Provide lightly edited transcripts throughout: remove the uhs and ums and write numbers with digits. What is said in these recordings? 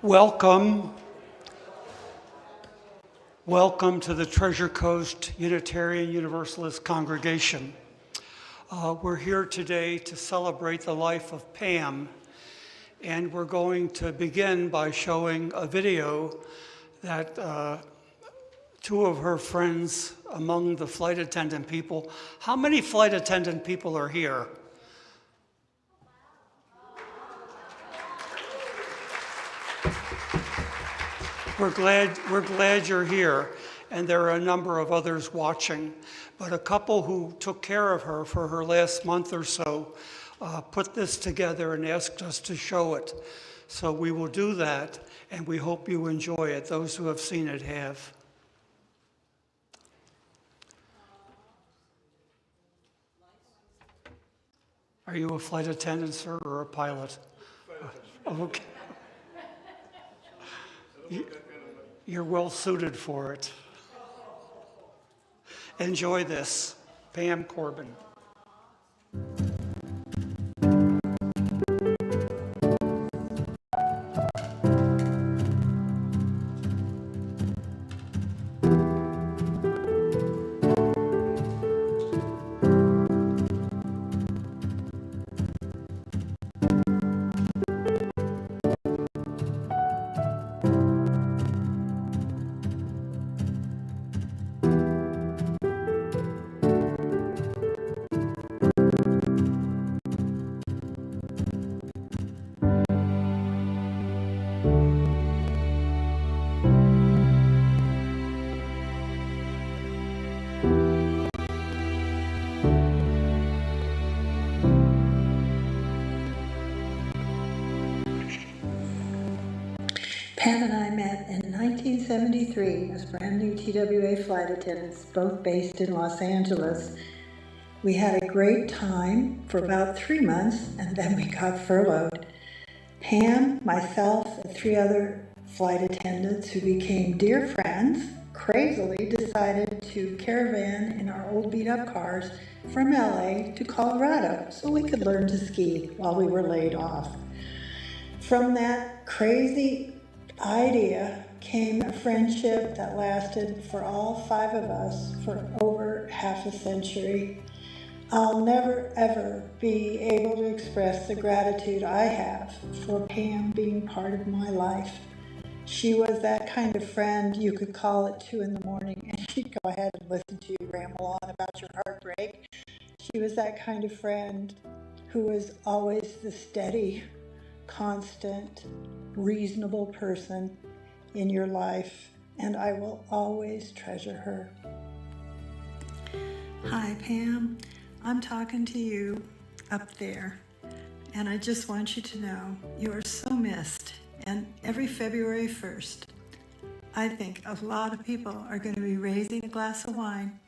Welcome. Welcome to the Treasure Coast Unitarian Universalist Congregation. We're here today to celebrate the life of Pam, and we're going to begin by showing a video that two of her friends among the flight attendant people. How many flight attendant people are here? We're glad you're here, and there are a number of others watching. But a couple who took care of her for her last month or so put this together and asked us to show it. So we will do that, and we hope you enjoy it. Those who have seen it have. Are you a flight attendant, sir, or a pilot? Okay. You're well suited for it. Enjoy this. Pam Corbin. Pam and I met in 1973 as brand new TWA flight attendants, both based in Los Angeles. We had a great time for about 3 months, and then we got furloughed. Pam, myself, and 3 other flight attendants who became dear friends crazily decided to caravan in our old beat-up cars from LA to Colorado so we could learn to ski while we were laid off. From that crazy idea came a friendship that lasted for all 5 of us for over half a century. I'll never ever be able to express the gratitude I have for Pam being part of my life. She was that kind of friend you could call at 2 in the morning and she'd go ahead and listen to you ramble on about your heartbreak. She was that kind of friend who was always the steady, constant, reasonable person in your life, and I will always treasure her. Hi, Pam. I'm talking to you up there, and I just want you to know you are so missed. And every February 1st, I think a lot of people are going to be raising a glass of wine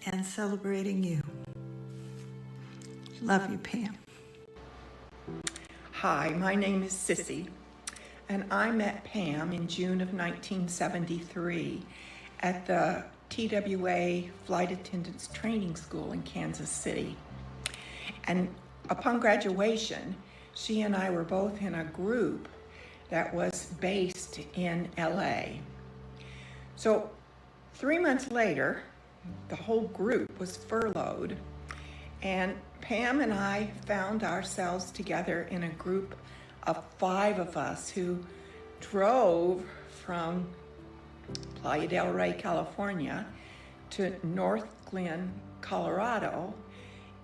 and celebrating you. Love you, Pam. Hi, my name is Sissy, and I met Pam in June of 1973 at the TWA Flight Attendants Training School in Kansas City. And upon graduation, she and I were both in a group that was based in LA. So 3 months later, the whole group was furloughed, and Pam and I found ourselves together in a group of 5 of us who drove from Playa del Rey, California to North Glen, Colorado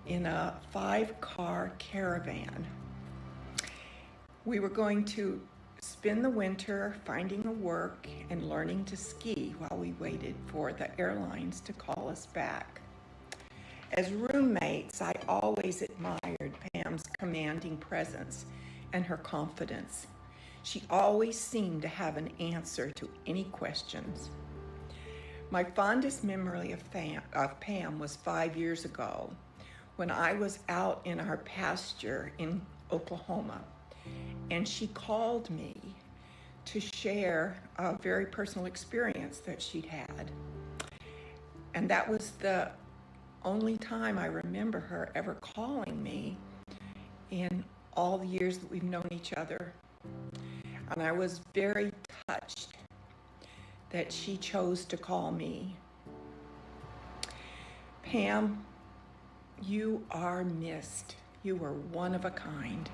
in a 5-car caravan. We were going to spend the winter finding a work and learning to ski while we waited for the airlines to call us back. As roommates, I always admired Pam's commanding presence and her confidence. She always seemed to have an answer to any questions. My fondest memory of Pam was 5 years ago when I was out in our pasture in Oklahoma, and she called me to share a very personal experience that she'd had. And that was the only time I remember her ever calling me in all the years that we've known each other. and I was very touched that she chose to call me. Pam, you are missed. You were one of a kind.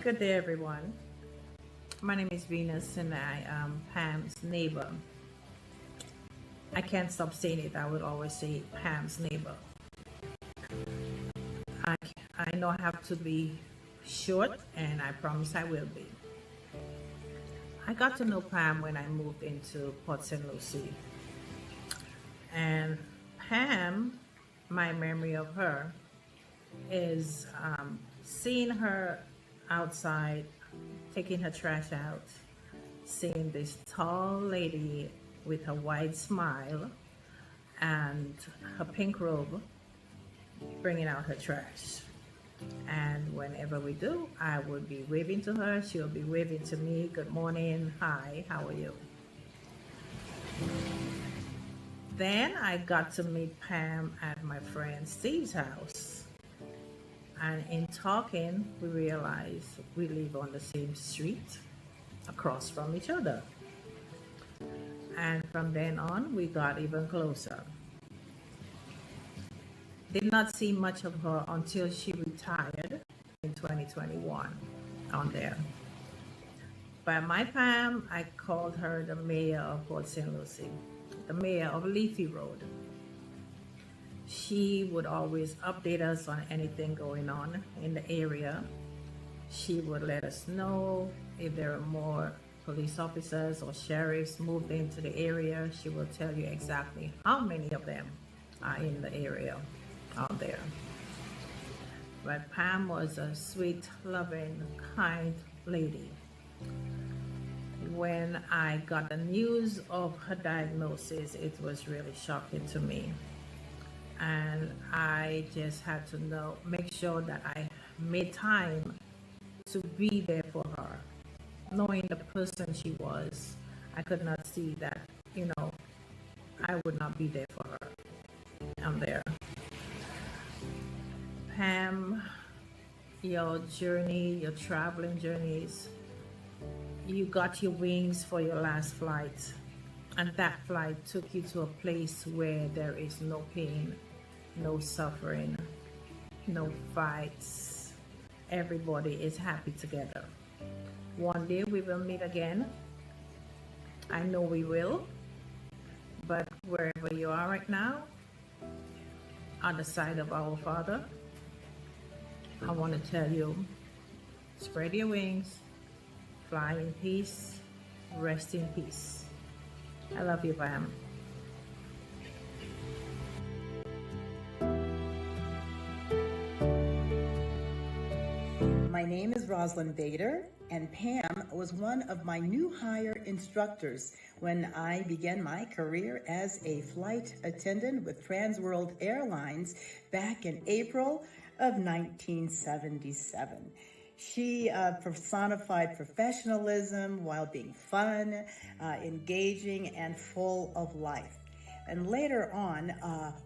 Good day, everyone. My name is Venus, and I am Pam's neighbor. I can't stop saying it. I would always say Pam's neighbor. I know I have to be short, and I promise I will be. I got to know Pam when I moved into Port St. Lucie. And Pam, my memory of her is seeing her outside taking her trash out, seeing this tall lady with her wide smile and her pink robe bringing out her trash. And whenever we do, I would be waving to her, she'll be waving to me, good morning, hi, how are you? Then I got to meet Pam at my friend Steve's house. And in talking, we realized we live on the same street across from each other. And from then on, we got even closer. Did not see much of her until she retired in 2021 on there. By my Pam, I called her the mayor of Port St. Lucie, the mayor of Leafy Road. She would always update us on anything going on in the area. She would let us know if there are more police officers or sheriffs moved into the area. She will tell you exactly how many of them are in the area out there. But Pam was a sweet, loving, kind lady. When I got the news of her diagnosis, it was really shocking to me. And I just had to make sure that I made time to be there for her. Knowing the person she was, I could not see that, I would not be there for her. I'm there. Pam, your traveling journeys, you got your wings for your last flight. And that flight took you to a place where there is no pain, no suffering, no fights. Everybody is happy together. One day we will meet again. I know we will. But wherever you are right now, on the side of our Father, I want to tell you, spread your wings, Fly in peace, rest in peace. I love you, Pam. My name is Rosalind Bader, and Pam was one of my new hire instructors when I began my career as a flight attendant with Trans World Airlines back in April of 1977. She personified professionalism while being fun, engaging, and full of life. And later on,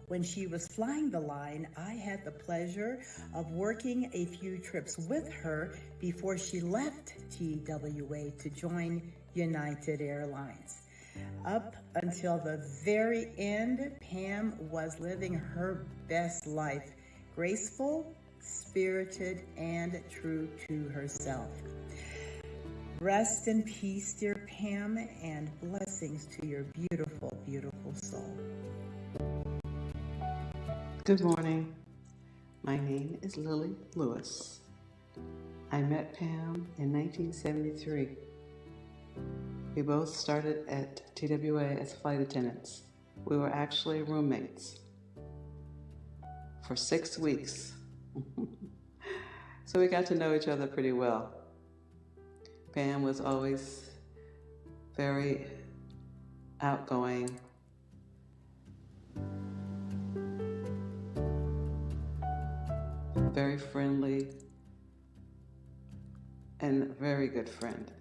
when she was flying the line, I had the pleasure of working a few trips with her before she left TWA to join United Airlines. Up until the very end, Pam was living her best life, graceful, spirited, and true to herself. Rest in peace, dear Pam, and blessings to your beautiful, beautiful soul. Good morning. My name is Lily Lewis. I met Pam in 1973. We both started at TWA as flight attendants. We were actually roommates for 6 weeks. So we got to know each other pretty well. Pam was always very outgoing, very friendly, and a very good friend.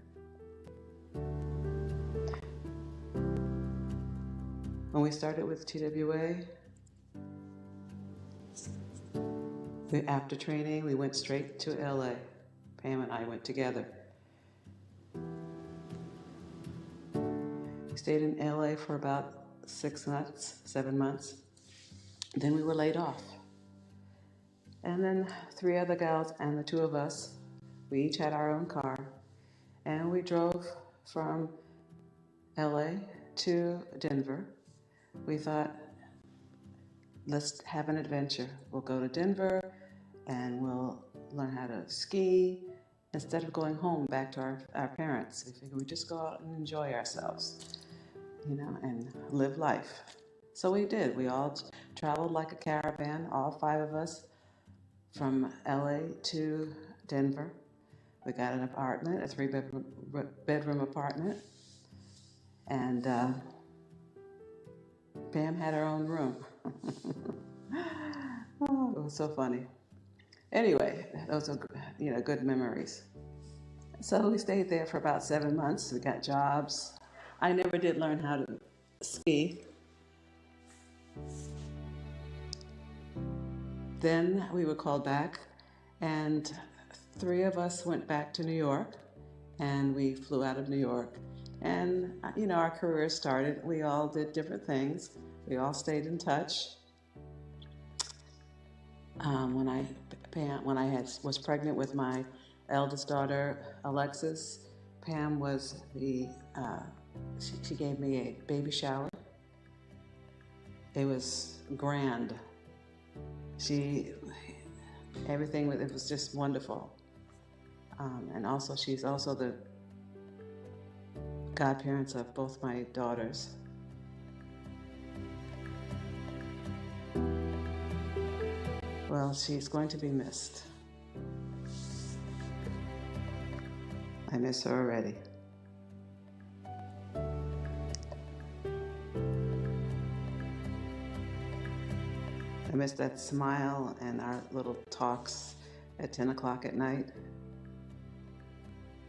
When we started with TWA, after training, we went straight to LA. Pam and I went together. We stayed in LA for about 6 months, 7 months. Then we were laid off. And then 3 other gals and the 2 of us, we each had our own car, and we drove from LA to Denver. We thought, let's have an adventure. We'll go to Denver and we'll learn how to ski instead of going home back to our parents. We figured we'd just go out and enjoy ourselves, and live life. So we did. We all traveled like a caravan, all 5 of us, from LA to Denver. We got an apartment, a 3-bedroom apartment, and Pam had her own room. Oh, it was so funny. Anyway, those are good memories. So we stayed there for about 7 months. We got jobs. I never did learn how to ski. Then we were called back, and 3 of us went back to New York, and we flew out of New York. And, our careers started. We all did different things. We all stayed in touch. When I was pregnant with my eldest daughter, Alexis, Pam was she gave me a baby shower. It was grand. It was just wonderful. And also, she's also the godparents of both my daughters. Well, she's going to be missed. I miss her already. I miss that smile and our little talks at 10 o'clock at night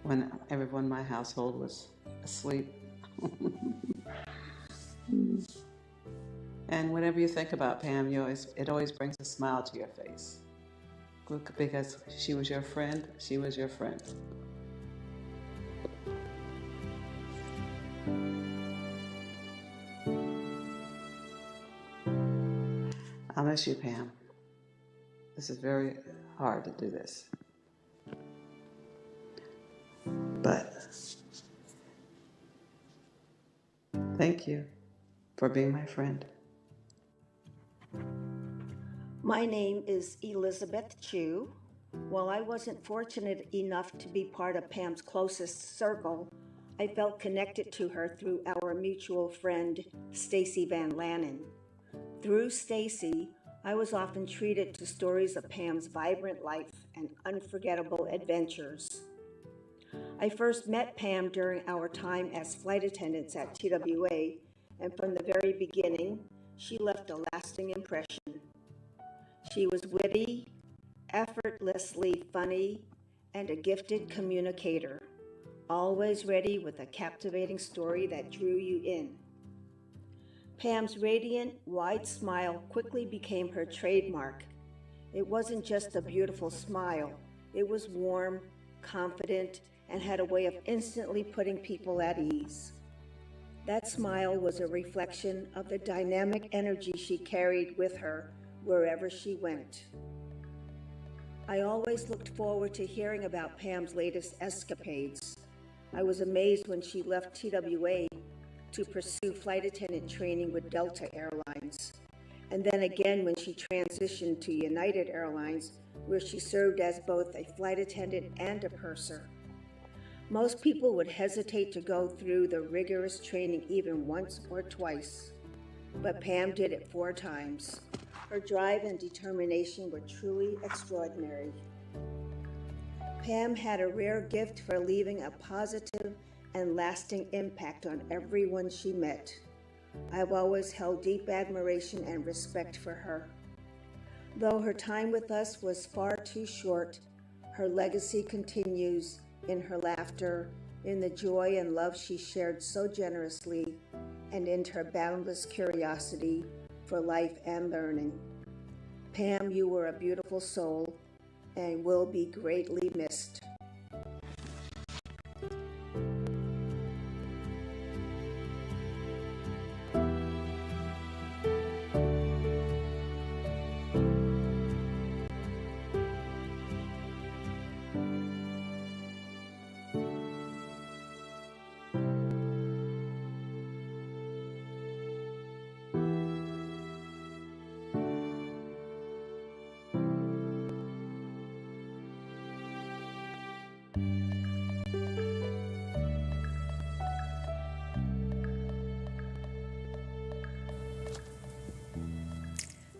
when everyone in my household was asleep. And whenever you think about Pam, it always brings a smile to your face. Because she was your friend, she was your friend. I miss you, Pam. This is very hard to do this. But thank you for being my friend. My name is Elizabeth Chu. While I wasn't fortunate enough to be part of Pam's closest circle, I felt connected to her through our mutual friend, Stacy Van Lannen. Through Stacy, I was often treated to stories of Pam's vibrant life and unforgettable adventures. I first met Pam during our time as flight attendants at TWA, and from the very beginning, she left a lasting impression. She was witty, effortlessly funny, and a gifted communicator, always ready with a captivating story that drew you in. Pam's radiant, wide smile quickly became her trademark. It wasn't just a beautiful smile, it was warm, confident, and had a way of instantly putting people at ease. That smile was a reflection of the dynamic energy she carried with her wherever she went. I always looked forward to hearing about Pam's latest escapades. I was amazed when she left TWA to pursue flight attendant training with Delta Airlines, and then again when she transitioned to United Airlines, where she served as both a flight attendant and a purser. Most people would hesitate to go through the rigorous training even once or twice, but Pam did it 4 times. Her drive and determination were truly extraordinary. Pam had a rare gift for leaving a positive and lasting impact on everyone she met. I've always held deep admiration and respect for her. Though her time with us was far too short, her legacy continues in her laughter, in the joy and love she shared so generously, and in her boundless curiosity for life and learning. Pam, you were a beautiful soul and will be greatly missed.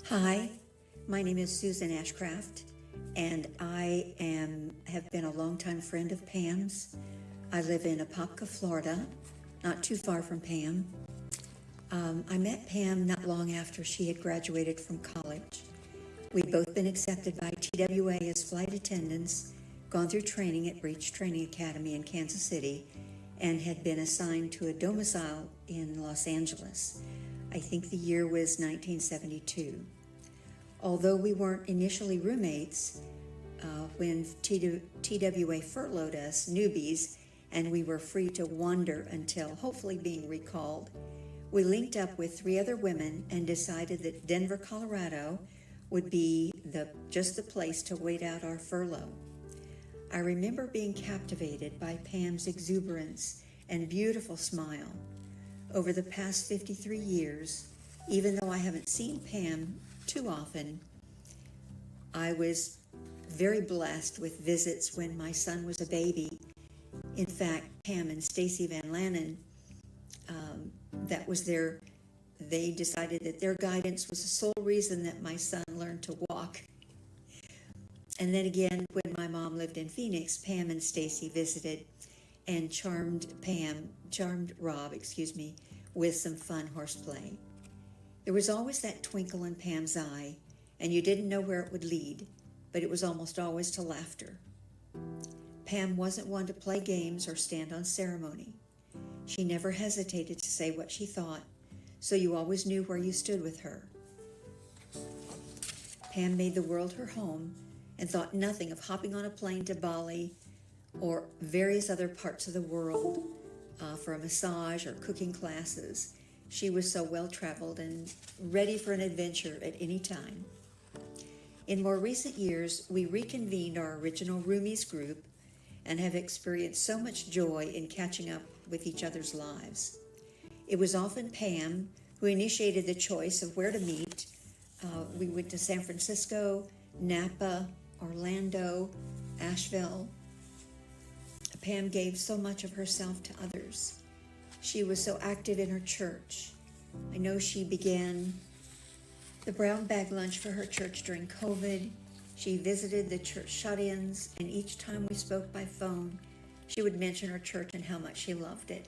Hi, my name is Susan Ashcraft, and I have been a longtime friend of Pam's. I live in Apopka, Florida, not too far from Pam. I met Pam not long after she had graduated from college. We'd both been accepted by TWA as flight attendants, gone through training at Breach Training Academy in Kansas City, and had been assigned to a domicile in Los Angeles. I think the year was 1972. Although we weren't initially roommates, when TWA furloughed us, newbies, and we were free to wander until hopefully being recalled, we linked up with 3 other women and decided that Denver, Colorado would be just the place to wait out our furlough. I remember being captivated by Pam's exuberance and beautiful smile. Over the past 53 years, even though I haven't seen Pam too often, I was very blessed with visits when my son was a baby. In fact, Pam and Stacy Van Lannen, they decided that their guidance was the sole reason that my son learned to walk. And then again, when my mom lived in Phoenix, Pam and Stacy visited and charmed Rob, with some fun horseplay. There was always that twinkle in Pam's eye, and you didn't know where it would lead, but it was almost always to laughter. Pam wasn't one to play games or stand on ceremony. She never hesitated to say what she thought, so you always knew where you stood with her. Pam made the world her home and thought nothing of hopping on a plane to Bali or various other parts of the world for a massage or cooking classes. She was so well-traveled and ready for an adventure at any time. In more recent years, we reconvened our original roomies group and have experienced so much joy in catching up with each other's lives. It was often Pam who initiated the choice of where to meet. We went to San Francisco, Napa, Orlando, Asheville. Pam gave so much of herself to others. She was so active in her church. I know she began the brown bag lunch for her church during COVID. She visited the church shut-ins, and each time we spoke by phone, she would mention her church and how much she loved it.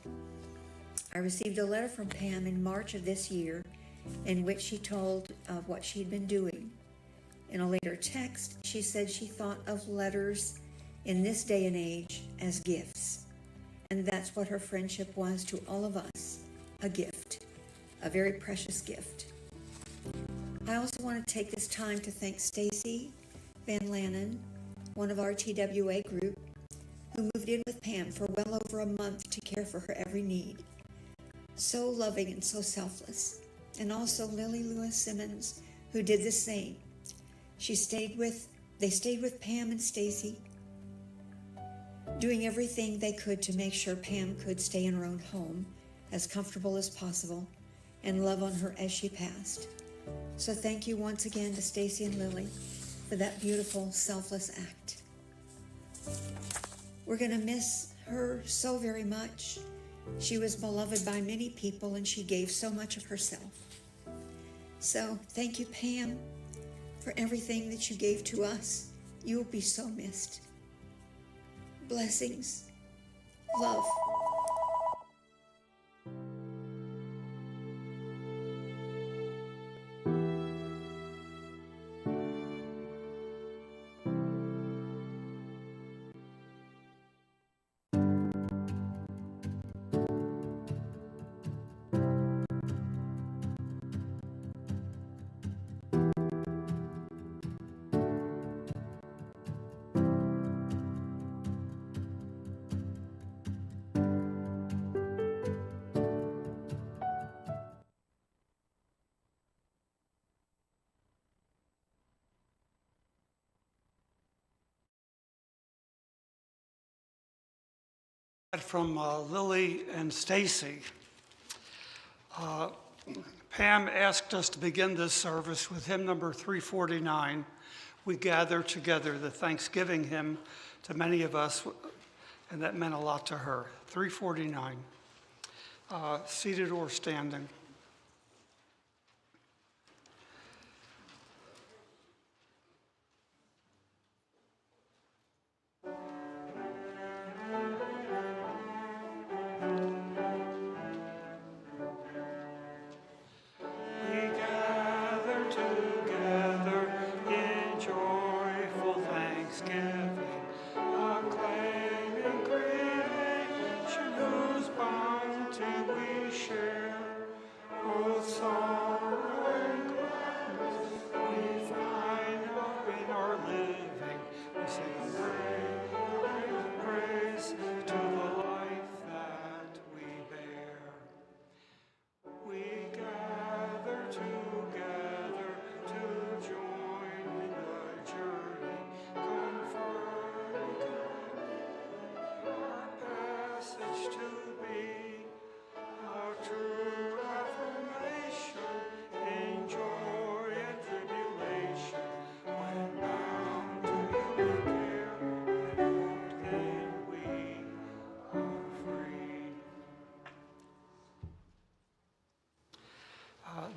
I received a letter from Pam in March of this year in which she told of what she'd been doing. In a later text, she said she thought of letters in this day and age as gifts. And that's what her friendship was to all of us, a gift, a very precious gift. I also want to take this time to thank Stacy Van Lannen, one of our TWA group, who moved in with Pam for well over a month to care for her every need. So loving and so selfless. And also Lily Lewis Simmons, who did the same. They stayed with Pam and Stacy, doing everything they could to make sure Pam could stay in her own home as comfortable as possible and love on her as she passed. So thank you once again to Stacy and Lily for that beautiful, selfless act. We're going to miss her so very much. She was beloved by many people and she gave so much of herself. So thank you, Pam, for everything that you gave to us. You will be so missed. Blessings. Love. From Lily and Stacy. Pam asked us to begin this service with hymn number 349, We Gather Together, the Thanksgiving hymn to many of us, and that meant a lot to her. 349, seated or standing.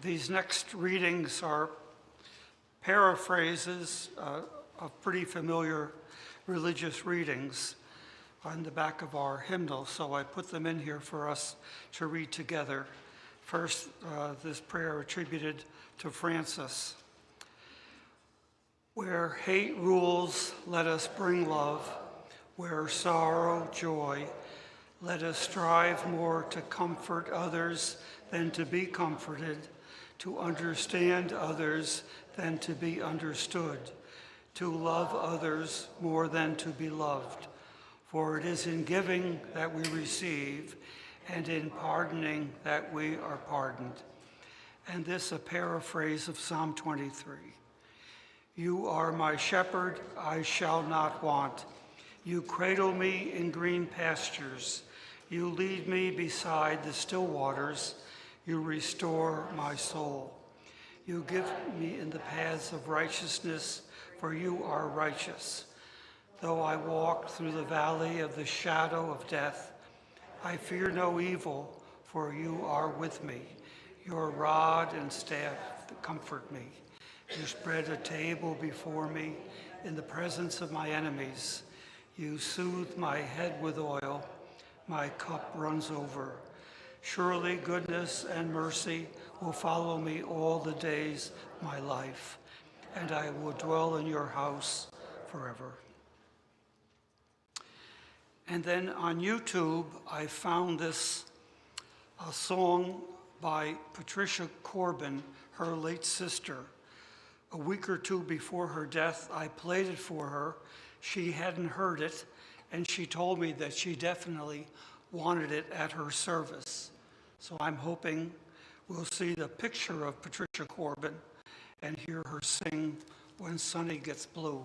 These next readings are paraphrases of pretty familiar religious readings on the back of our hymnal, so I put them in here for us to read together. First, this prayer attributed to Francis. Where hate rules, let us bring love. Where sorrow, joy, let us strive more to comfort others than to be comforted, to understand others than to be understood, to love others more than to be loved. For it is in giving that we receive, and in pardoning that we are pardoned. And this a paraphrase of Psalm 23. You are my shepherd, I shall not want. You cradle me in green pastures. You lead me beside the still waters. You restore my soul. You give me in the paths of righteousness for you are righteous. Though I walk through the valley of the shadow of death, I fear no evil, for you are with me. Your rod and staff comfort me. You spread a table before me in the presence of my enemies. You soothe my head with oil. My cup runs over. Surely goodness and mercy will follow me all the days of my life, and I will dwell in your house forever. And then on YouTube, I found this a song by Patricia Corbin, her late sister. A week or two before her death, I played it for her. She hadn't heard it, and she told me that she definitely wanted it at her service. So I'm hoping we'll see the picture of Patricia Corbin and hear her sing When Sunny Gets Blue.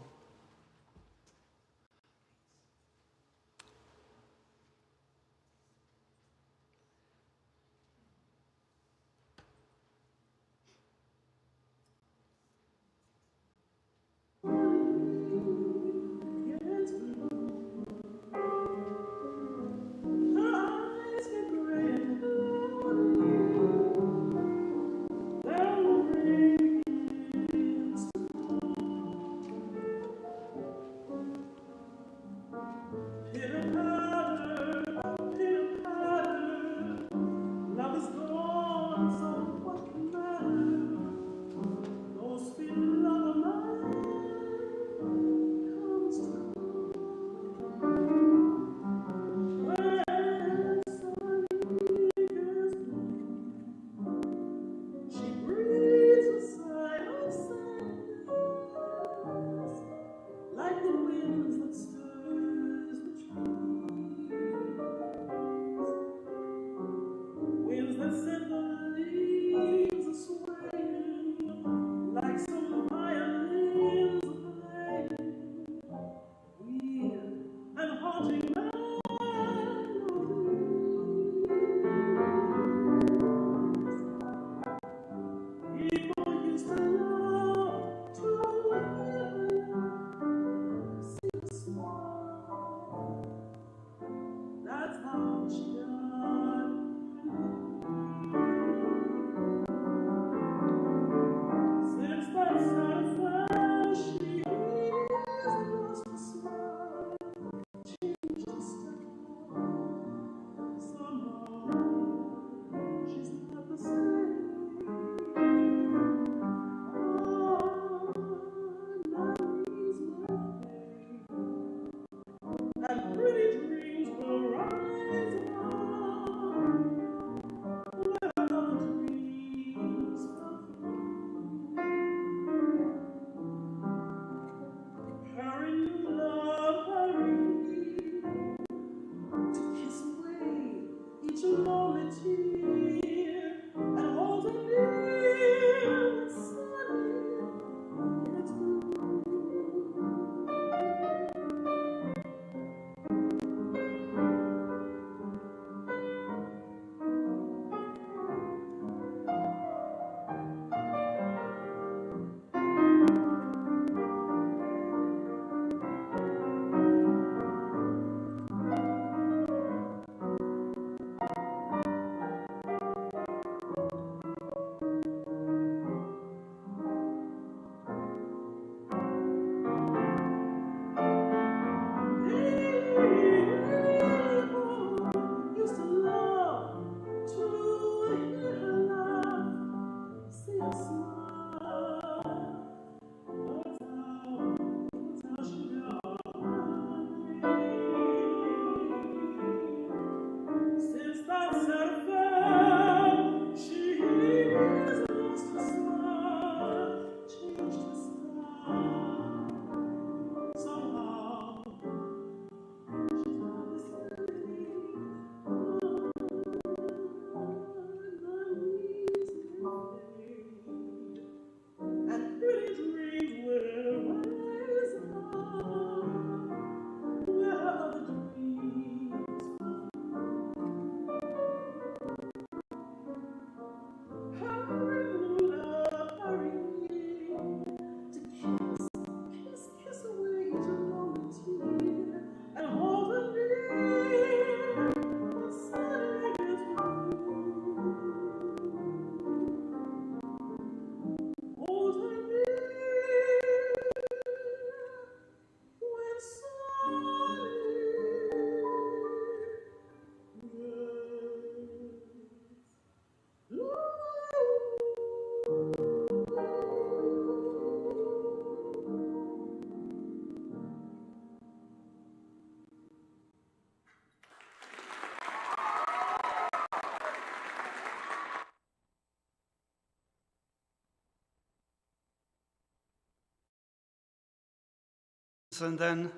and then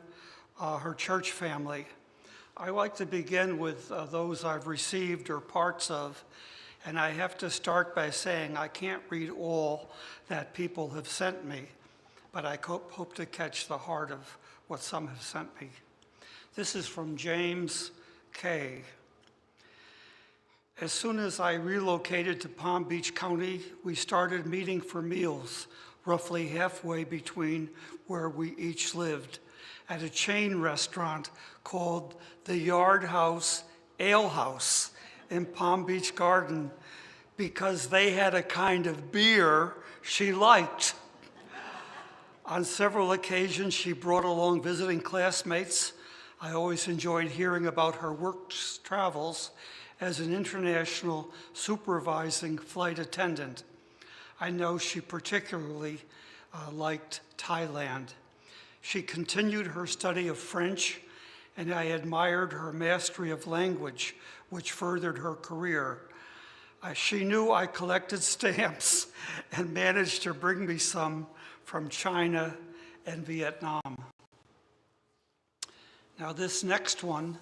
her church family. I like to begin with those I've received or parts of, and I have to start by saying I can't read all that people have sent me, but I hope to catch the heart of what some have sent me. This is from James K. As soon as I relocated to Palm Beach County, we started meeting for meals, roughly halfway between where we each lived, at a chain restaurant called the Yard House Ale House in Palm Beach Garden, because they had a kind of beer she liked. On several occasions, she brought along visiting classmates. I always enjoyed hearing about her work travels as an international supervising flight attendant. I know she particularly liked Thailand. She continued her study of French, and I admired her mastery of language, which furthered her career. She knew I collected stamps and managed to bring me some from China and Vietnam. Now this next one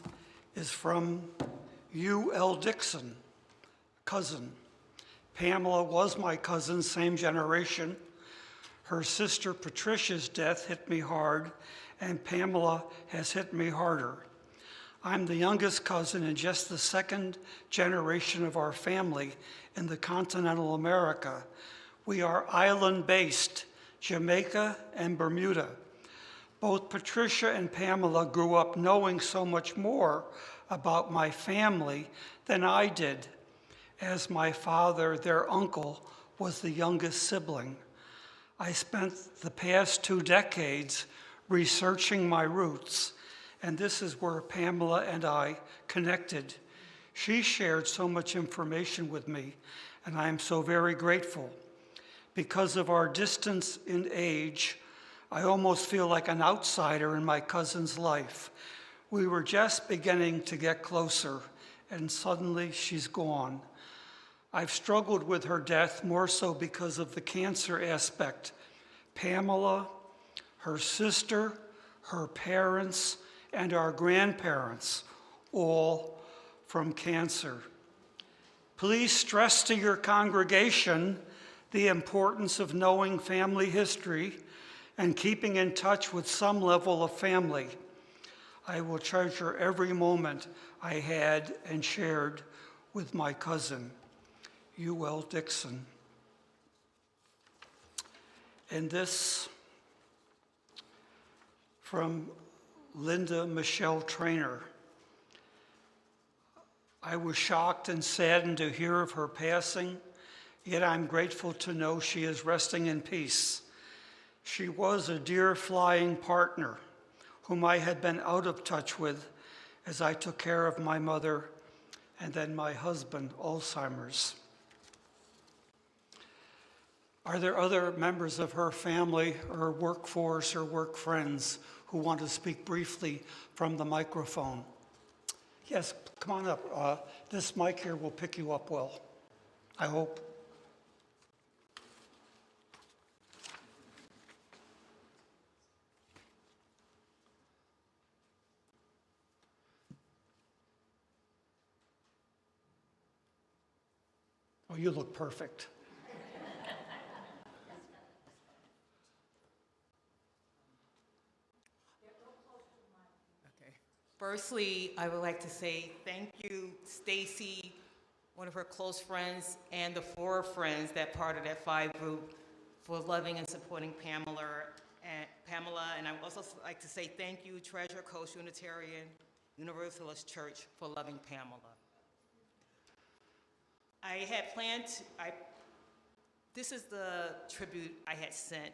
is from U.L. Dixon, cousin. Pamela was my cousin, same generation. Her sister Patricia's death hit me hard, and Pamela has hit me harder. I'm the youngest cousin and just the second generation of our family in the continental America. We are island-based, Jamaica and Bermuda. Both Patricia and Pamela grew up knowing so much more about my family than I did, as my father, their uncle, was the youngest sibling. I spent the past 2 decades researching my roots, and this is where Pamela and I connected. She shared so much information with me, and I am so very grateful. Because of our distance in age, I almost feel like an outsider in my cousin's life. We were just beginning to get closer, and suddenly she's gone. I've struggled with her death more so because of the cancer aspect. Pamela, her sister, her parents, and our grandparents, all from cancer. Please stress to your congregation the importance of knowing family history and keeping in touch with some level of family. I will treasure every moment I had and shared with my cousin, U.L. Dixon. And this from Linda Michelle Trainer. I was shocked and saddened to hear of her passing, yet I'm grateful to know she is resting in peace. She was a dear flying partner whom I had been out of touch with as I took care of my mother and then my husband, Alzheimer's. Are there other members of her family or workforce or work friends who want to speak briefly from the microphone? Yes, come on up. This mic here will pick you up well, I hope. Oh, you look perfect. Okay. Firstly, I would like to say thank you, Stacy, one of her close friends, and the 4 friends that part of that 5 group for loving and supporting Pamela. And I would also like to say thank you, Treasure Coast Unitarian Universalist Church, for loving Pamela. I had planned this is the tribute I had sent.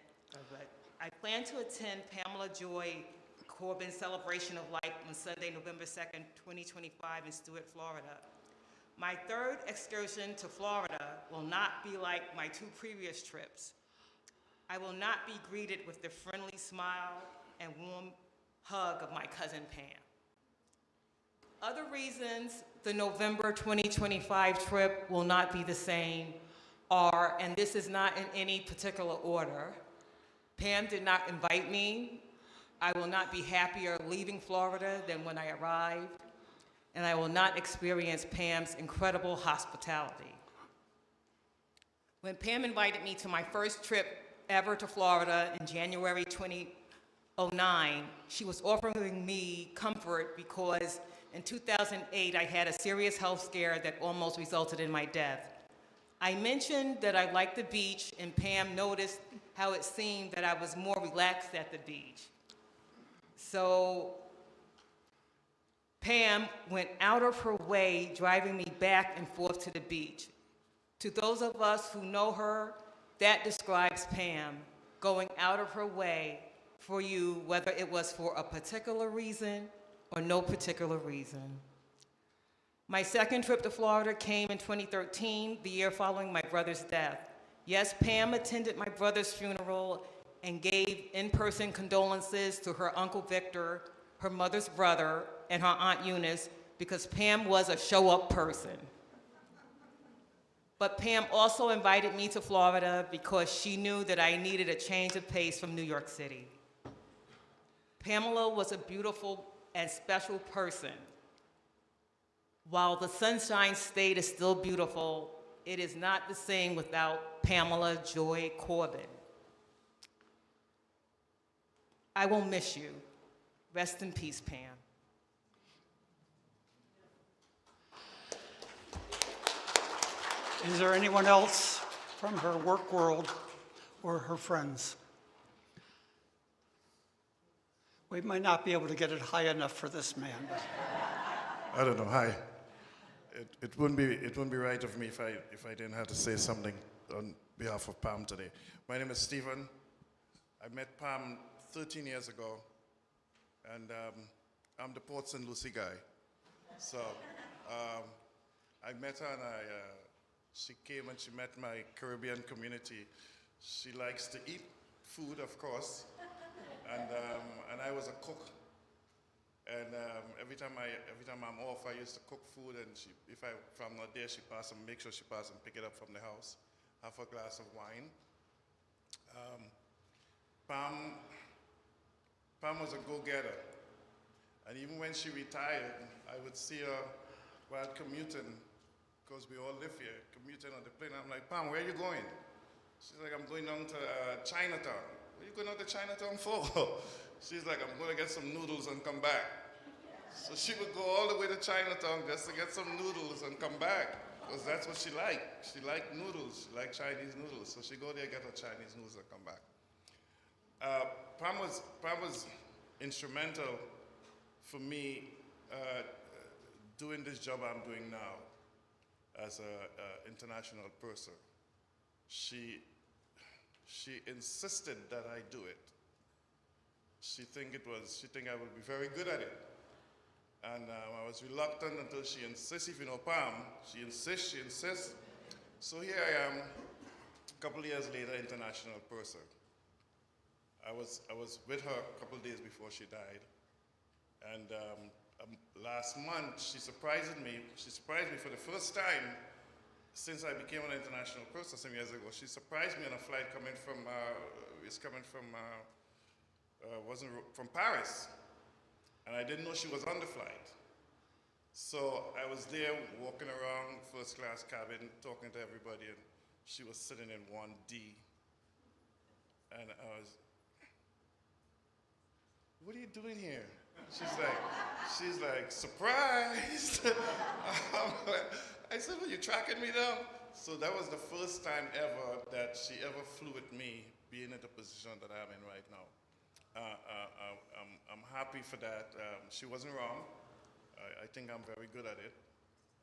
I plan to attend Pamela Joy Corbin's celebration of life on Sunday, November 2nd, 2025 in Stuart, Florida. My 3rd excursion to Florida will not be like my 2 previous trips. I will not be greeted with the friendly smile and warm hug of my cousin Pam. Other reasons the November 2025 trip will not be the same are, and this is not in any particular order, Pam did not invite me. I will not be happier leaving Florida than when I arrived, and I will not experience Pam's incredible hospitality. When Pam invited me to my first trip ever to Florida in January 2009, she was offering me comfort because in 2008 I had a serious health scare that almost resulted in my death. I mentioned that I liked the beach, and Pam noticed how it seemed that I was more relaxed at the beach. So Pam went out of her way driving me back and forth to the beach. To those of us who know her, that describes Pam, going out of her way for you, whether it was for a particular reason or no particular reason. My second trip to Florida came in 2013, the year following my brother's death. Yes, Pam attended my brother's funeral and gave in-person condolences to her Uncle Victor, her mother's brother, and her Aunt Eunice, because Pam was a show-up person. But Pam also invited me to Florida because she knew that I needed a change of pace from New York City. Pamela was a beautiful and special person. While the Sunshine State is still beautiful, it is not the same without Pamela Joy Corbin. I will miss you. Rest in peace, Pam. Is there anyone else from her work world or her friends? We might not be able to get it high enough for this man. I don't know. Hi. It wouldn't be right of me if I didn't have to say something on behalf of Pam today. My name is Stephen. I met Pam 13 years ago, and I'm the Port St. Lucie guy. So I met her, and she came and she met my Caribbean community. She likes to eat food, of course, and I was a cook. And every time I'm off, I used to cook food, and if I'm not there, make sure she pass and pick it up from the house, have a glass of wine. Pam was a go-getter, and even when she retired, I would see her while commuting, because we all live here, commuting on the plane. I'm like, Pam, where are you going? She's like, I'm going down to Chinatown. What are you going out to Chinatown for? She's like, I'm going to get some noodles and come back. So she would go all the way to Chinatown just to get some noodles and come back, because that's what she liked. She liked noodles. She liked Chinese noodles. So she'd go there, get her Chinese noodles, and come back. Pam was instrumental for me doing this job I'm doing now as an international purser. She insisted that I do it. She think I would be very good at it. And I was reluctant until she insists. If you know Pam, she insists. So here I am, a couple of years later, international purser. I was with her a couple of days before she died. And last month, she surprised me for the first time since I became an international purser some years ago. She surprised me on a flight coming from Paris, and I didn't know she was on the flight. So I was there walking around first class cabin, talking to everybody, and she was sitting in 1D. And I was, what are you doing here? She's like, surprised. I said, well, you tracking me down? So that was the first time ever that she ever flew with me, being in the position that I'm in right now. I'm happy for that. She wasn't wrong. I think I'm very good at it.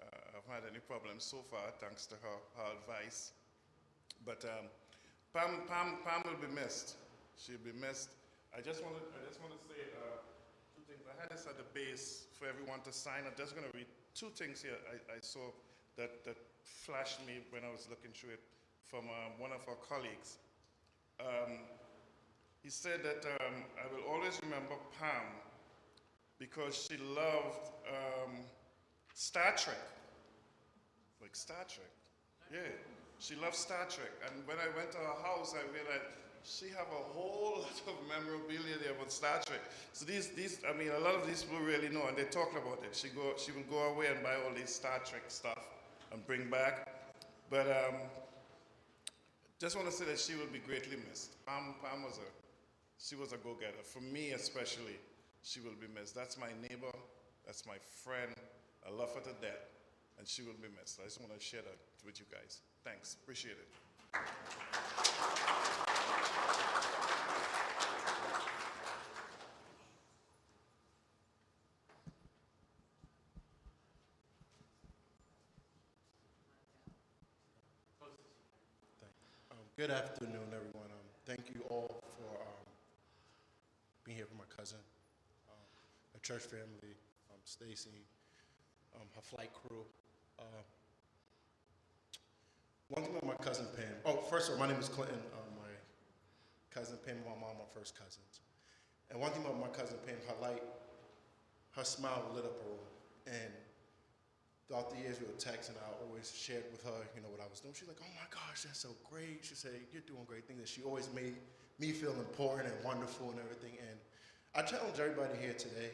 I haven't had any problems so far, thanks to her advice. But Pam will be missed. She'll be missed. I just want to say two things. I had this at the base for everyone to sign. I'm just going to read two things here I saw that flashed me when I was looking through it from one of our colleagues. He said that I will always remember Pam because she loved Star Trek. Like Star Trek. Yeah, she loved Star Trek. And when I went to her house, I realized she have a whole lot of memorabilia there about Star Trek. So I mean, a lot of these people really know, and they talk about it. She will go away and buy all these Star Trek stuff and bring back. But just want to say that she will be greatly missed. Pam she was a go-getter. For me especially, she will be missed. That's my neighbor, that's my friend. I love her to death, and she will be missed. I just want to share that with you guys. Thanks, appreciate it. Good afternoon, everyone. Thank you all for being here for my cousin, her church family, Stacy, her flight crew. One thing about my cousin Pam. Oh, first of all, my name is Clinton. My cousin Pam and my mom are first cousins. And one thing about my cousin Pam, her smile lit up her room. And throughout the years we were texting, I always shared with her, what I was doing. She's like, "Oh my gosh, that's so great." She said, "You're doing great things." And she always made me feel important and wonderful and everything. And I challenge everybody here today,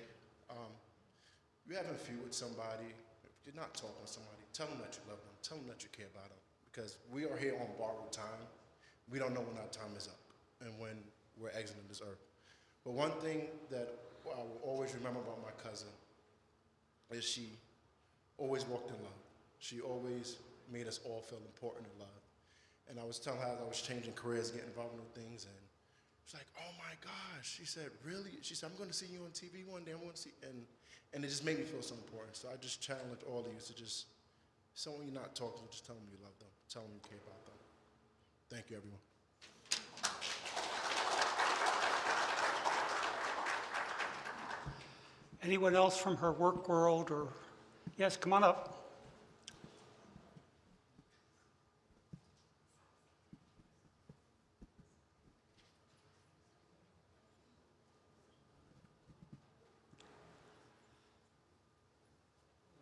you're having a feud with somebody, if you're not talking to somebody, tell them that you love them, tell them that you care about them. Because we are here on borrowed time. We don't know when our time is up and when we're exiting this earth. But one thing that I will always remember about my cousin is she always walked in love. She always made us all feel important and loved. And I was telling her as I was changing careers, getting involved in new things, and she's like, "Oh my gosh." She said, "Really?" She said, "I'm going to see you on TV one day. I'm going to see," and it just made me feel so important. So I just challenge all of you to just, someone you're not talking to, just tell them you love them. Tell them you care about them. Thank you, everyone. Anyone else from her work world or, yes, come on up.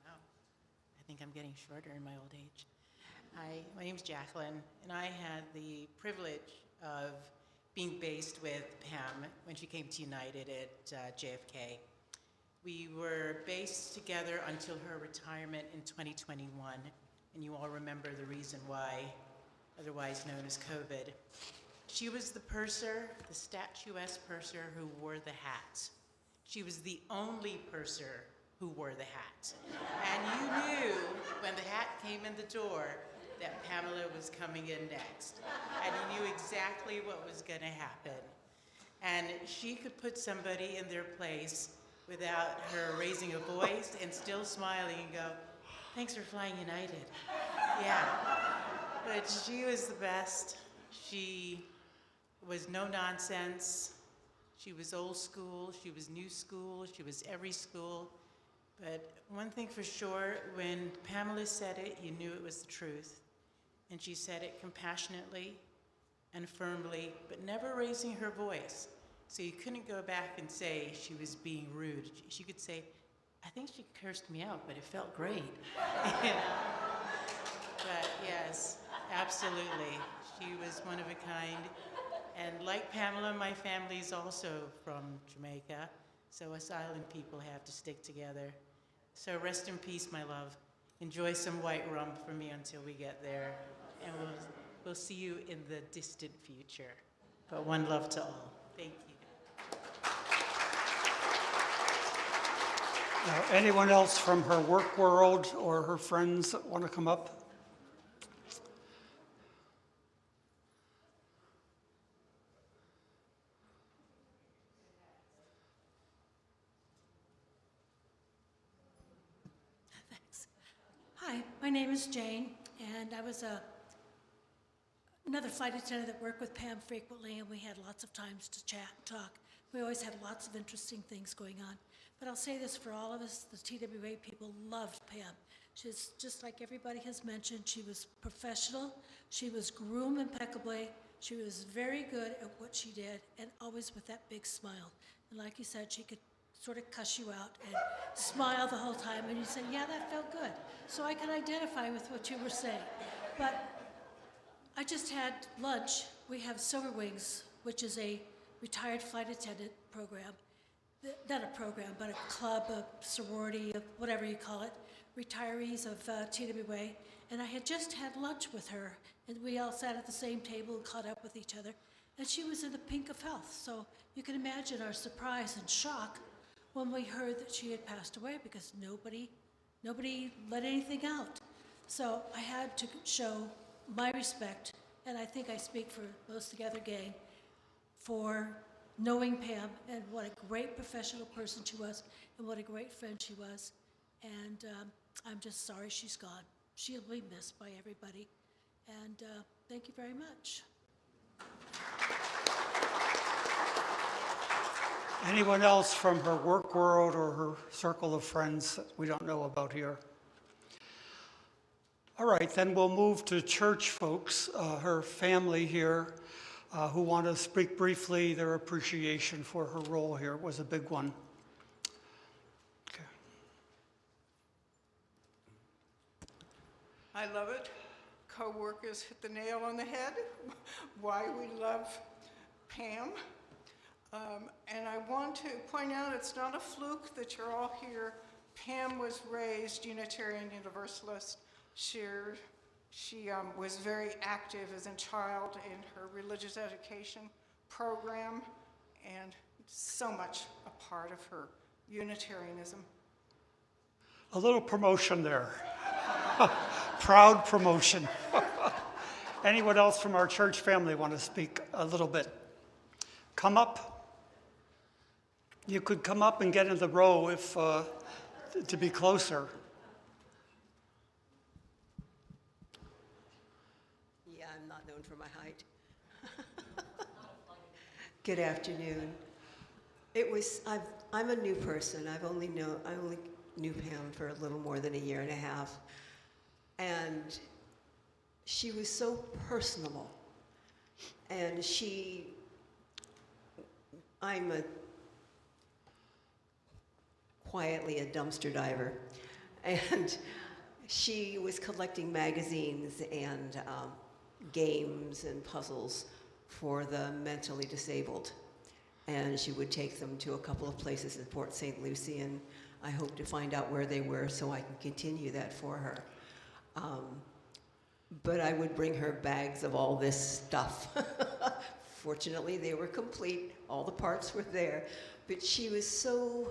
Wow, I think I'm getting shorter in my old age. Hi, my name's Jacqueline, and I had the privilege of being based with Pam when she came to United at JFK. We were based together until her retirement in 2021, and you all remember the reason why, otherwise known as COVID. She was the purser, the statuesque purser who wore the hat. She was the only purser who wore the hat. And you knew when the hat came in the door that Pamela was coming in next. And you knew exactly what was gonna happen. And she could put somebody in their place without her raising a voice and still smiling and go, "Thanks for flying United." Yeah, but she was the best. She was no nonsense. She was old school, she was new school, she was every school. But one thing for sure, when Pamela said it, you knew it was the truth. And she said it compassionately and firmly, but never raising her voice. So you couldn't go back and say she was being rude. She could say, "I think she cursed me out, but it felt great." But yes, absolutely. She was one of a kind. And like Pamela, my family's also from Jamaica, so us island people have to stick together. So rest in peace, my love. Enjoy some white rum for me until we get there. And we'll see you in the distant future. But one love to all. Thank you. Now, anyone else from her work world or her friends that want to come up? Thanks. Hi, my name is Jane, and I was another flight attendant that worked with Pam frequently, and we had lots of times to chat and talk. We always had lots of interesting things going on. But I'll say this for all of us, the TWA people loved Pam. She's just like everybody has mentioned, she was professional, she was groomed impeccably, she was very good at what she did, and always with that big smile. And like you said, she could sort of cuss you out and smile the whole time, and you said, "Yeah, that felt good." So I can identify with what you were saying. But I just had lunch. We have silver wings which is a retired flight attendant program. Not a program, but a club, a sorority, whatever you call it, retirees of TWA. And I had just had lunch with her, and we all sat at the same table and caught up with each other. And she was in the pink of health, so you can imagine our surprise and shock when we heard that she had passed away, because nobody let anything out. So I had to show my respect, and I think I speak for most of the other gang, for knowing Pam and what a great professional person she was and what a great friend she was. And I'm just sorry she's gone. She'll be missed by everybody. And thank you very much. Anyone else from her work world or her circle of friends that we don't know about here? All right, then we'll move to church folks, her family here, who want to speak briefly their appreciation for her role here. It was a big one. Okay. I love it. Co-workers hit the nail on the head. Why we love Pam. And I want to point out it's not a fluke that you're all here. Pam was raised Unitarian Universalist. She was very active as a child in her religious education program, and so much a part of her Unitarianism. A little promotion there. Proud promotion. Anyone else from our church family want to speak a little bit? Come up. You could come up and get in the row if to be closer. Yeah, I'm not known for my height. Good afternoon. I'm a new person. I only knew Pam for a little more than a year and a half. And she was so personable. And I'm quietly a dumpster diver. And she was collecting magazines and games and puzzles for the mentally disabled. And she would take them to a couple of places in Port St. Lucie, and I hope to find out where they were so I can continue that for her. But I would bring her bags of all this stuff. Fortunately, they were complete. All the parts were there. But she was so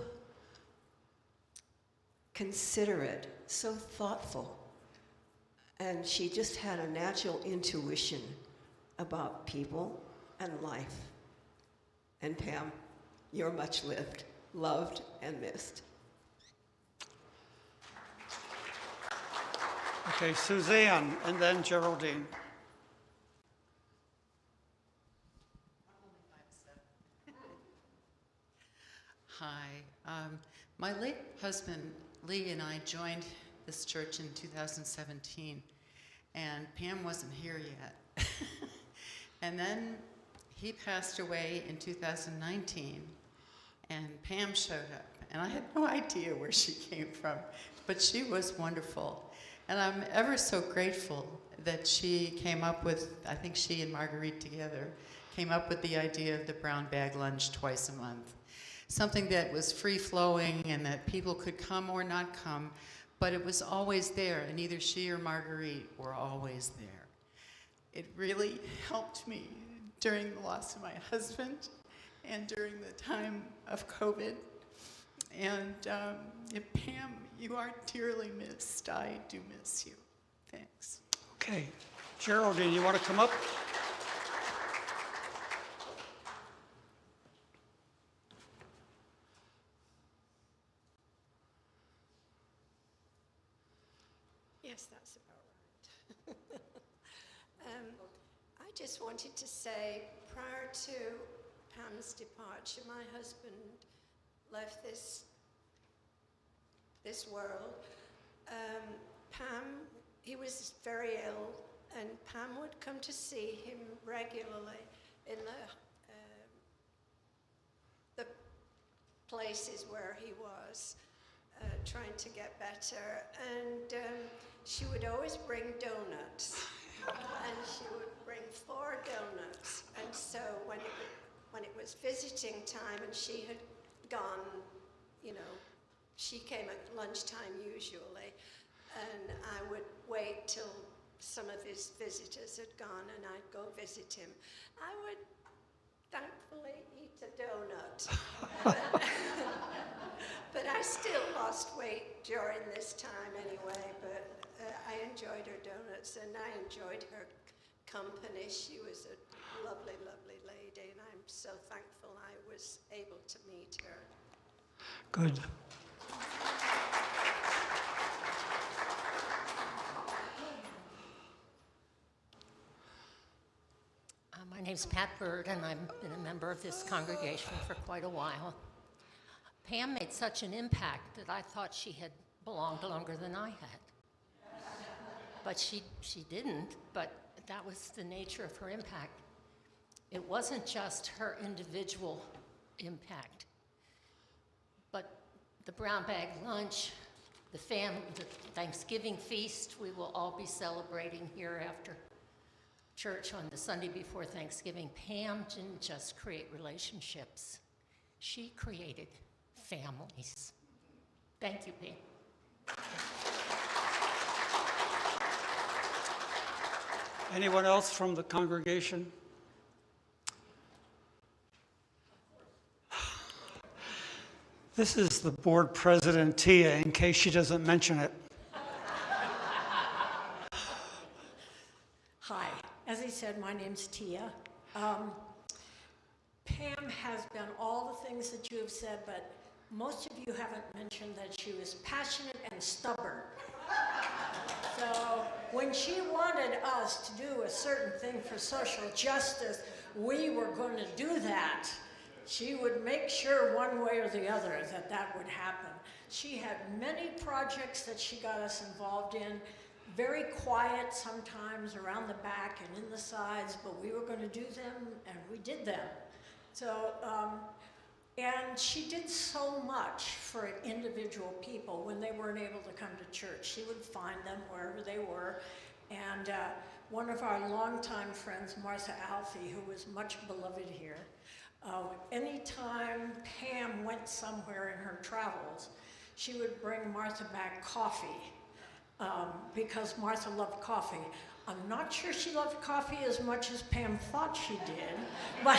considerate, so thoughtful. And she just had a natural intuition about people and life. And Pam, you're much lived, loved, and missed. Okay, Suzanne, and then Geraldine. Hi. My late husband, Lee, and I joined this church in 2017, and Pam wasn't here yet. And then he passed away in 2019, and Pam showed up, and I had no idea where she came from, but she was wonderful. And I'm ever so grateful that she came up with, I think she and Marguerite together, came up with the idea of the brown bag lunch twice a month. Something that was free-flowing and that people could come or not come, but it was always there, and either she or Marguerite were always there. It really helped me during the loss of my husband and during the time of COVID. And Pam, you are dearly missed. I do miss you. Thanks. Okay. Geraldine, you want to come up? Yes, that's about right. I just wanted to say, prior to Pam's departure, my husband left this world. Pam, he was very ill, and Pam would come to see him regularly in the places where he was trying to get better, and she would always bring donuts. And she would bring 4 donuts. And so when it was visiting time and she had gone, you know, she came at lunchtime usually, and I would wait till some of his visitors had gone and I'd go visit him. I would thankfully eat a donut. But I still lost weight during this time anyway, but I enjoyed her donuts and I enjoyed her company. She was a lovely, lovely lady, and I'm so thankful I was able to meet her. Good. My name's Pat Bird, and I've been a member of this congregation for quite a while. Pam made such an impact that I thought she had belonged longer than I had. But she didn't, but that was the nature of her impact. It wasn't just her individual impact, but the brown bag lunch, the Thanksgiving feast we will all be celebrating here after church on the Sunday before Thanksgiving. Pam didn't just create relationships, she created families. Thank you, Pam. Anyone else from the congregation? This is the board president, Tia, in case she doesn't mention it. Hi, as he said, my name's Tia. Pam has done all the things that you have said, but most of you haven't mentioned that she was passionate and stubborn. So when she wanted us to do a certain thing for social justice, we were going to do that. She would make sure one way or the other that would happen. She had many projects that she got us involved in, very quiet sometimes around the back and in the sides, but we were going to do them, and we did them. So, and she did so much for individual people when they weren't able to come to church. She would find them wherever they were. And one of our longtime friends, Martha Alfie, who was much beloved here, anytime Pam went somewhere in her travels, she would bring Martha back coffee because Martha loved coffee. I'm not sure she loved coffee as much as Pam thought she did, but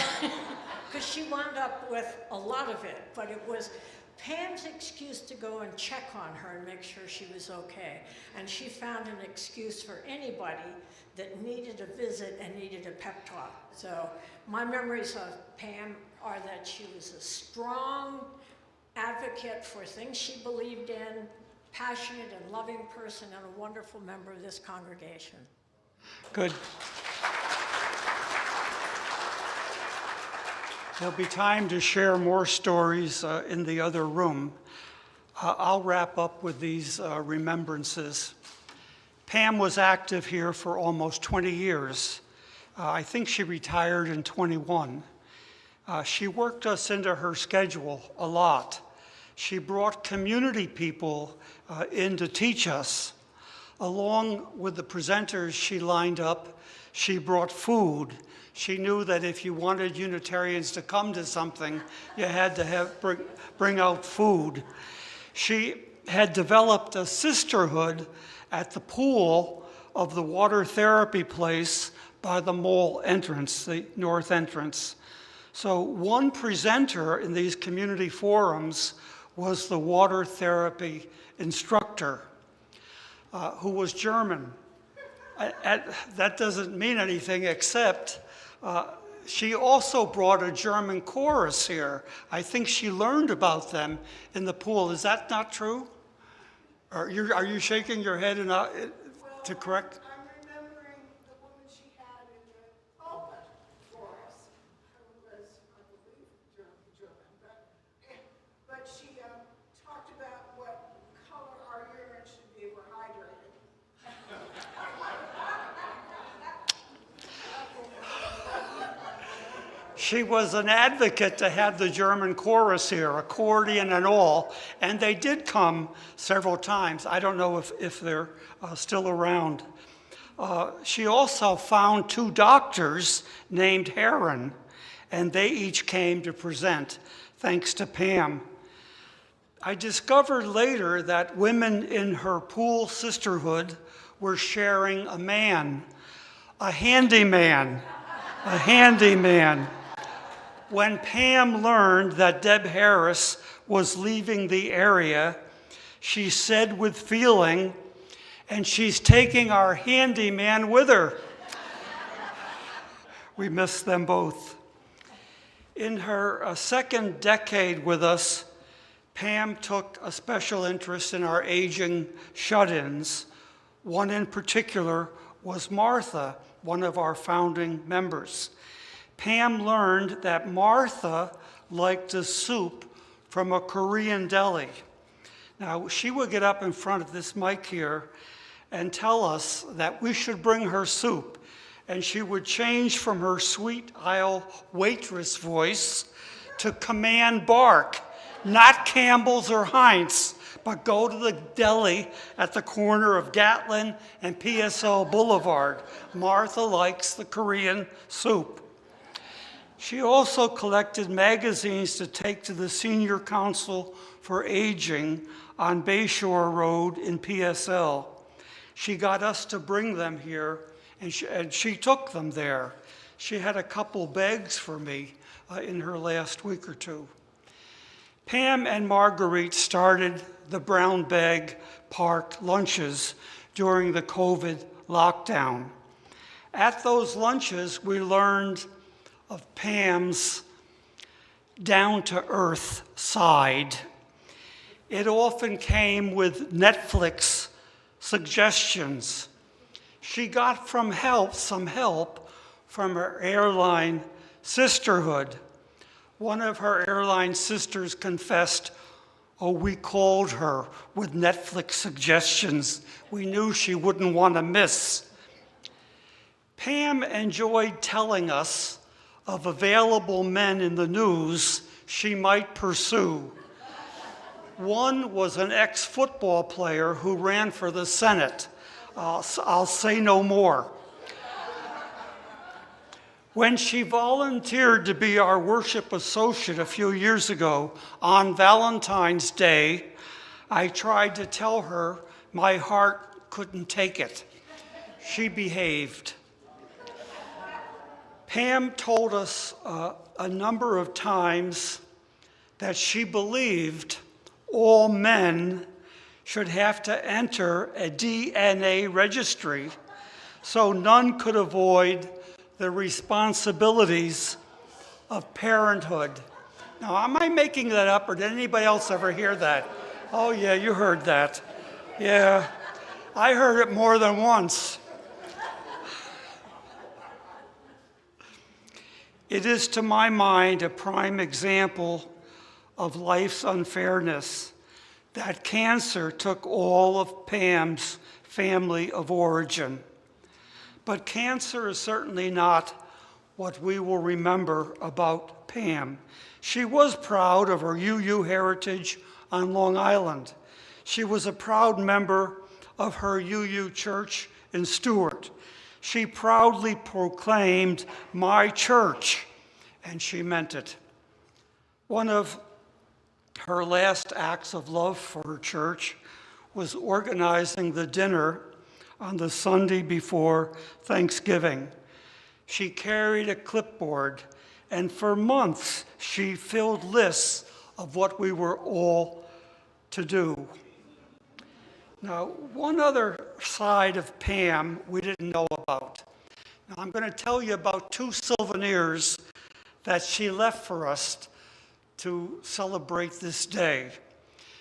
because she wound up with a lot of it, but it was Pam's excuse to go and check on her and make sure she was okay. And she found an excuse for anybody that needed a visit and needed a pep talk. So my memories of Pam are that she was a strong advocate for things she believed in, passionate and loving person, and a wonderful member of this congregation. Good. There'll be time to share more stories in the other room. I'll wrap up with these remembrances. Pam was active here for almost 20 years. I think she retired in 21. She worked us into her schedule a lot. She brought community people in to teach us. Along with the presenters she lined up, she brought food. She knew that if you wanted Unitarians to come to something, you had to bring out food. She had developed a sisterhood at the pool of the water therapy place by the mall entrance, the north entrance. So one presenter in these community forums was the water therapy instructor, who was German. That doesn't mean anything except she also brought a German chorus here. I think she learned about them in the pool. Is that not true? Are you shaking your head to correct? I'm remembering the woman she had in the pulpit for us, who was, I believe, German, but she talked about what color our urine should be. We're hydrated. She was an advocate to have the German chorus here, accordion and all, and they did come several times. I don't know if they're still around. She also found 2 doctors named Heron, and they each came to present, thanks to Pam. I discovered later that women in her pool sisterhood were sharing a man, a handyman. When Pam learned that Deb Harris was leaving the area, she said with feeling, "And she's taking our handyman with her." We miss them both. In her second decade with us, Pam took a special interest in our aging shut-ins. One in particular was Martha, one of our founding members. Pam learned that Martha liked a soup from a Korean deli. Now, she would get up in front of this mic here and tell us that we should bring her soup, and she would change from her sweet aisle waitress voice to command bark, not Campbell's or Heinz, but go to the deli at the corner of Gatlin and PSO Boulevard. Martha likes the Korean soup. She also collected magazines to take to the Senior Council for Aging on Bayshore Road in PSL. She got us to bring them here, and she took them there. She had a couple bags for me in her last week or two. Pam and Marguerite started the Brown Bag Park lunches during the COVID lockdown. At those lunches, we learned of Pam's down-to-earth side. It often came with Netflix suggestions. She got some help from her airline sisterhood. One of her airline sisters confessed, "Oh, we called her with Netflix suggestions. We knew she wouldn't want to miss." Pam enjoyed telling us of available men in the news she might pursue. One was an ex-football player who ran for the Senate. I'll say no more. When she volunteered to be our worship associate a few years ago on Valentine's Day, I tried to tell her my heart couldn't take it. She behaved. Pam told us a number of times that she believed all men should have to enter a DNA registry so none could avoid the responsibilities of parenthood. Now, am I making that up, or did anybody else ever hear that? Oh, yeah, you heard that. Yeah, I heard it more than once. It is, to my mind, a prime example of life's unfairness that cancer took all of Pam's family of origin. But cancer is certainly not what we will remember about Pam. She was proud of her UU heritage on Long Island. She was a proud member of her UU church in Stewart. She proudly proclaimed, "My church," and she meant it. One of her last acts of love for her church was organizing the dinner on the Sunday before Thanksgiving. She carried a clipboard, and for months she filled lists of what we were all to do. Now, one other side of Pam we didn't know about. Now, I'm going to tell you about 2 souvenirs that she left for us to celebrate this day.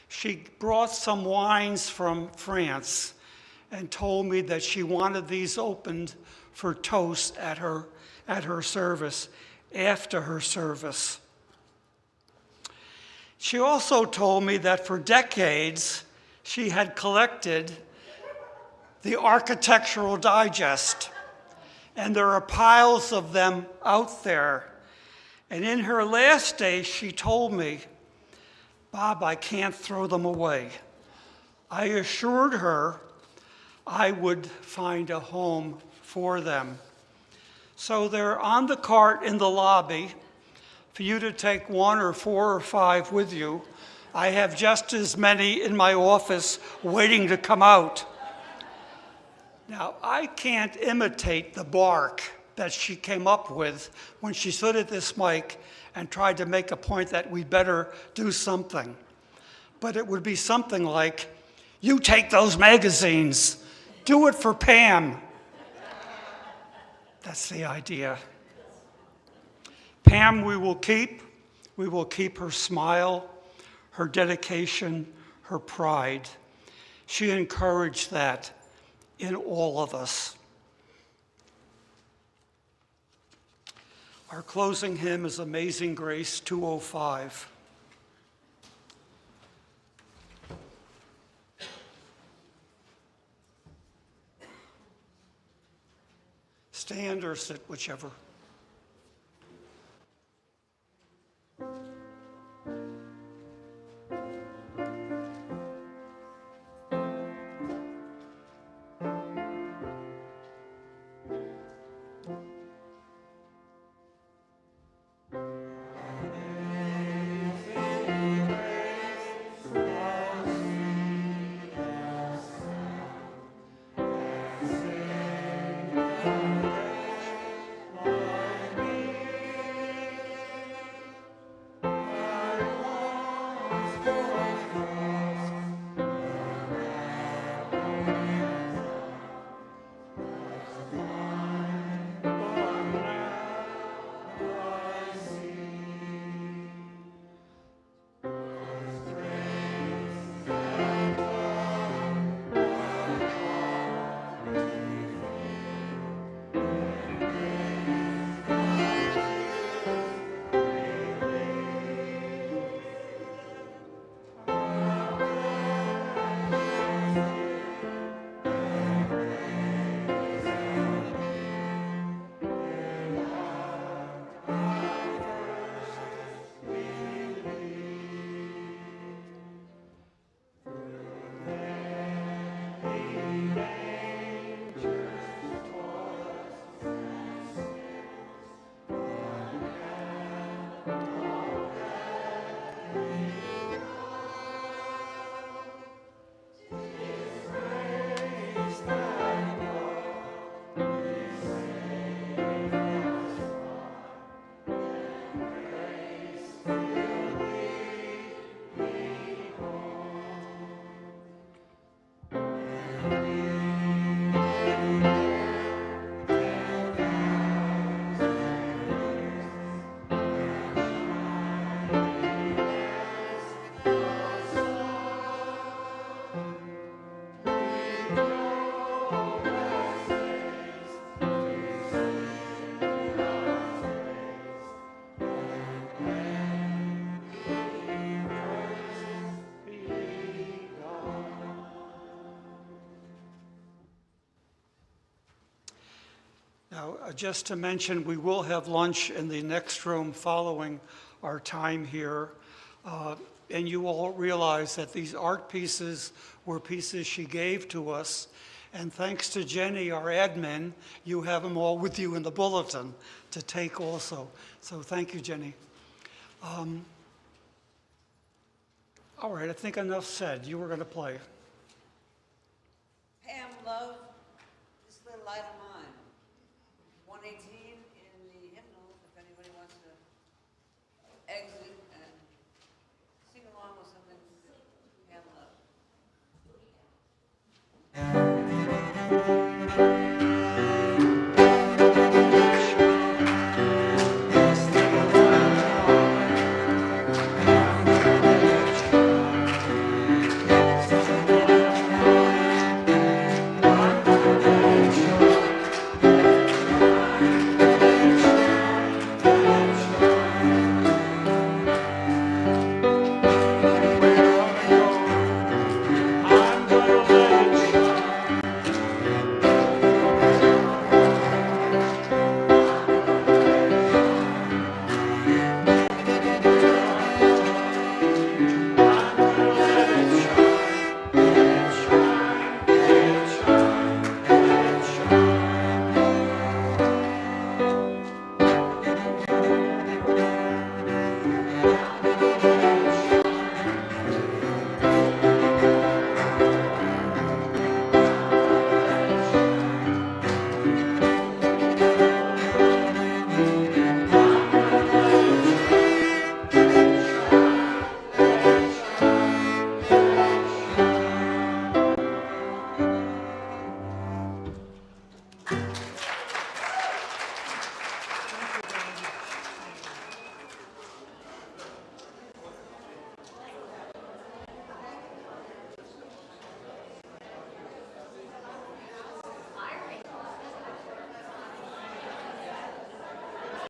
She brought some wines from France and told me that she wanted these opened for toast at her service, after her service. She also told me that for decades she had collected the Architectural Digest, and there are piles of them out there. And in her last days, she told me, "Bob, I can't throw them away." I assured her I would find a home for them. So they're on the cart in the lobby for you to take 1 or 4 or 5 with you. I have just as many in my office waiting to come out. Now, I can't imitate the bark that she came up with when she stood at this mic and tried to make a point that we better do something. But it would be something like, you take those magazines, do it for Pam. That's the idea. Pam, we will keep her smile, her dedication, her pride. She encouraged that in all of us. Our closing hymn is Amazing Grace 205. Stand or sit, whichever. Now, just to mention, we will have lunch in the next room following our time here. And you all realize that these art pieces were pieces she gave to us. And thanks to Jenny, our admin, you have them all with you in the bulletin to take also. So thank you, Jenny. All right, I think enough said. You were going to play.